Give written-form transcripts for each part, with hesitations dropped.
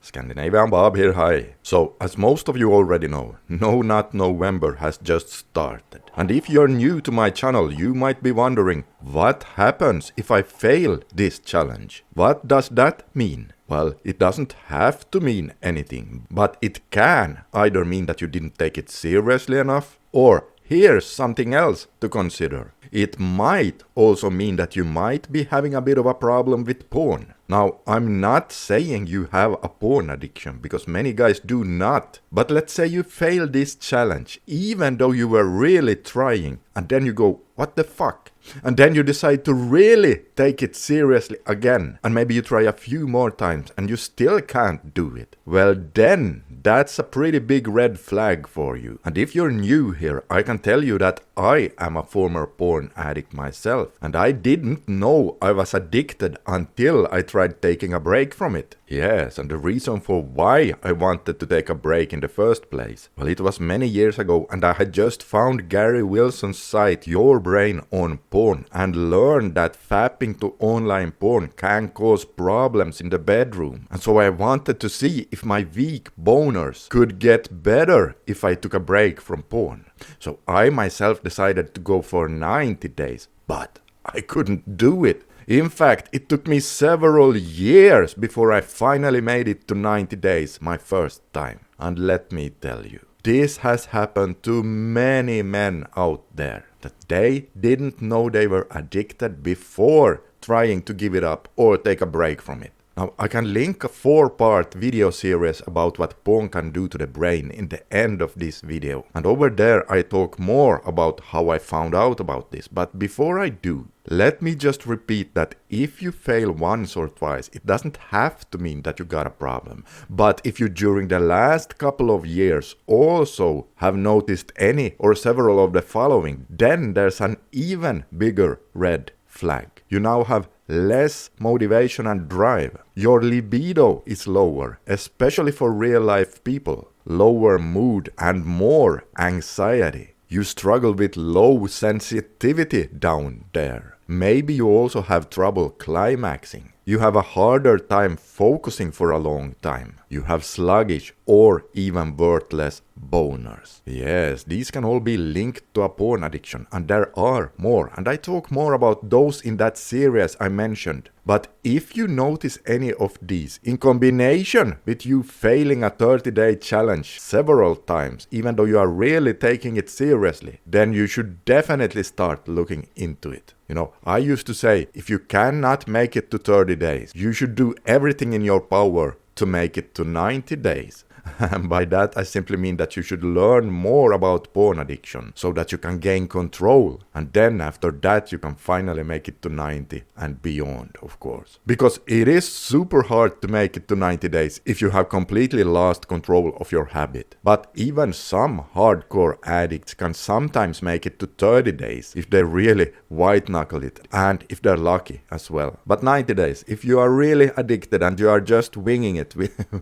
Scandinavian Bob here, hi. So, as most of you already know, No Nut November has just started. And if you're new to my channel, you might be wondering, what happens if I fail this challenge? What does that mean? Well, it doesn't have to mean anything, but it can either mean that you didn't take it seriously enough, or here's something else to consider. It might also mean that you might be having a bit of a problem with porn. Now, I'm not saying you have a porn addiction, because many guys do not. But let's say you fail this challenge, even though you were really trying, and then you go, what the fuck? And then you decide to really take it seriously again, and maybe you try a few more times and you still can't do it. Well, then that's a pretty big red flag for you. And if you're new here, I can tell you that I am a former porn addict myself, and I didn't know I was addicted until I tried taking a break from it. Yes, and the reason for why I wanted to take a break in the first place, well, it was many years ago, and I had just found Gary Wilson's site Your Brain on Porn and learned that fapping to online porn can cause problems in the bedroom. And so I wanted to see if my weak boners could get better if I took a break from porn. So I myself decided to go for 90 days, but I couldn't do it. In fact, it took me several years before I finally made it to 90 days my first time. And let me tell you, this has happened to many men out there, that they didn't know they were addicted before trying to give it up or take a break from it. Now, I can link a 4-part video series about what porn can do to the brain in the end of this video. And over there I talk more about how I found out about this. But before I do, let me just repeat that if you fail once or twice, it doesn't have to mean that you got a problem. But if you during the last couple of years also have noticed any or several of the following, then there's an even bigger red flag. You now have less motivation and drive. Your libido is lower, especially for real life people. Lower mood and more anxiety. You struggle with low sensitivity down there. Maybe you also have trouble climaxing. You have a harder time focusing for a long time. You have sluggish or even worthless boners. Yes, these can all be linked to a porn addiction, and there are more, and I talk more about those in that series I mentioned. But if you notice any of these in combination with you failing a 30-day challenge several times, even though you are really taking it seriously, then you should definitely start looking into it. You know, I used to say, if you cannot make it to 30 days, you should do everything in your power to make it to 90 days. And by that I simply mean that you should learn more about porn addiction so that you can gain control, and then after that you can finally make it to 90 and beyond, of course. Because it is super hard to make it to 90 days if you have completely lost control of your habit. But even some hardcore addicts can sometimes make it to 30 days if they really white knuckle it, and if they're lucky as well. But 90 days, if you are really addicted and you are just winging it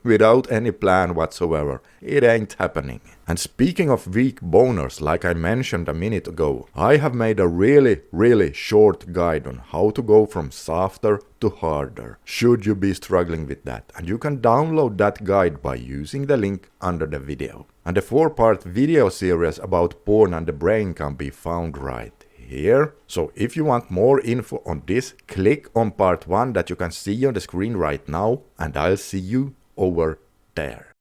without any plan whatsoever, it ain't happening. And speaking of weak boners, like I mentioned a minute ago, I have made a really short guide on how to go from softer to harder, should you be struggling with that. And you can download that guide by using the link under the video. And the 4-part video series about porn and the brain can be found right here. So if you want more info on this, click on part 1 that you can see on the screen right now, and I'll see you over there.